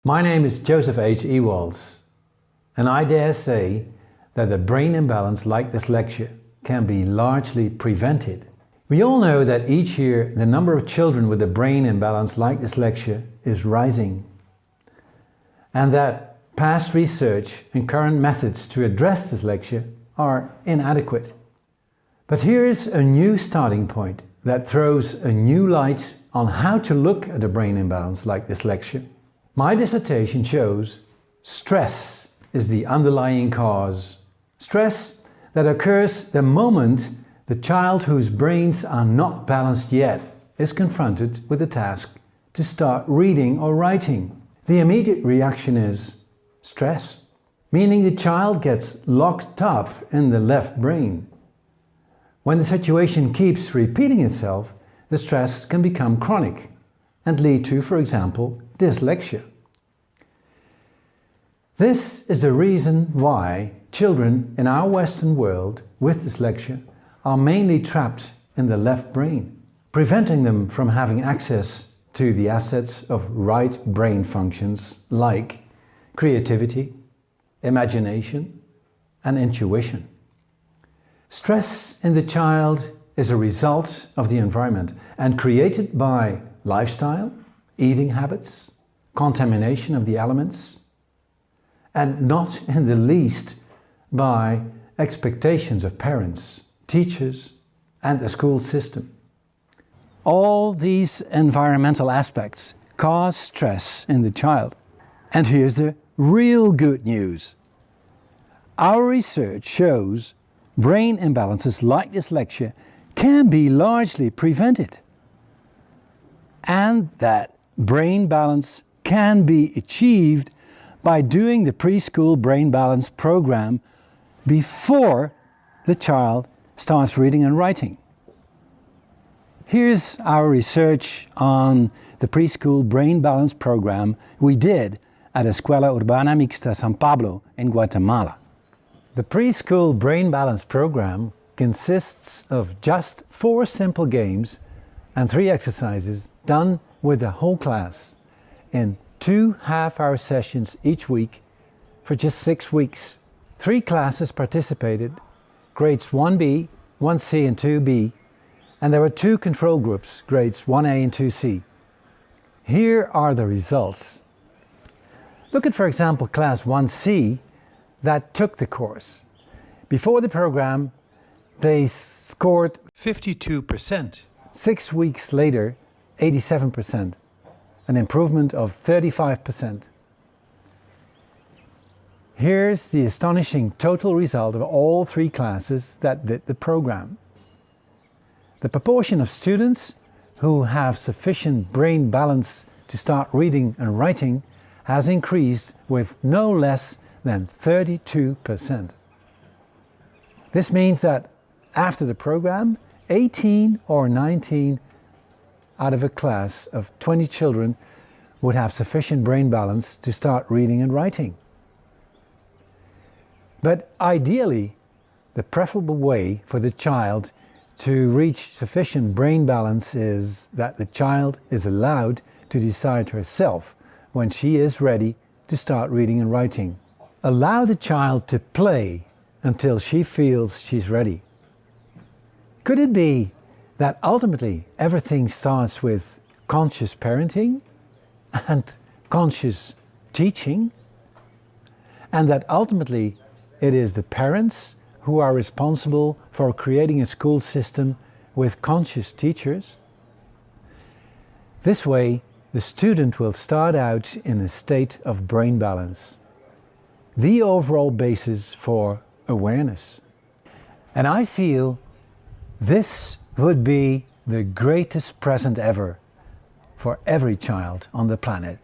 My name is Joseph H. Ewalds, and I dare say that a brain imbalance like dyslexia can be largely prevented. We all know that each year the number of children with a brain imbalance like dyslexia is rising, and that past research and current methods to address dyslexia are inadequate. But here's a new starting point that throws a new light on how to look at a brain imbalance like dyslexia. My dissertation shows stress is the underlying cause. Stress that occurs the moment the child whose brains are not balanced yet is confronted with the task to start reading or writing. The immediate reaction is stress, meaning the child gets locked up in the left brain. When the situation keeps repeating itself, the stress can become chronic and lead to, for example, dyslexia. This is the reason why children in our Western world with dyslexia are mainly trapped in the left brain, preventing them from having access to the assets of right brain functions like creativity, imagination, and intuition. Stress in the child is a result of the environment and created by lifestyle, eating habits, contamination of the elements, and not in the least by expectations of parents, teachers, and the school system. All these environmental aspects cause stress in the child. And here's the real good news. Our research shows brain imbalances like dyslexia can be largely prevented, and that brain balance can be achieved by doing the Preschool BrainBalance Program before the child starts reading and writing. Here's our research on the Preschool BrainBalance Program we did at Escuela Urbana Mixta San Pablo in Guatemala. The Preschool BrainBalance Program consists of just 4 simple games and 3 exercises done with the whole class in 2 half-hour sessions each week for just 6 weeks. 3 classes participated, grades 1B, 1C and 2B, and there were 2 control groups, grades 1A and 2C. Here are the results. Look at, for example, class 1C that took the course. Before the program, they scored 52%. 6 weeks later, 87%, an improvement of 35%. Here's the astonishing total result of all 3 classes that did the program. The proportion of students who have sufficient brain balance to start reading and writing has increased with no less than 32%. This means that after the program, 18 or 19 out of a class of 20 children would have sufficient brain balance to start reading and writing. But ideally, the preferable way for the child to reach sufficient brain balance is that the child is allowed to decide herself when she is ready to start reading and writing. Allow the child to play until she feels she's ready. Could it be that ultimately everything starts with conscious parenting and conscious teaching, and that ultimately it is the parents who are responsible for creating a school system with conscious teachers? This way, the student will start out in a state of brain balance, the overall basis for awareness. And I feel this would be the greatest present ever for every child on the planet.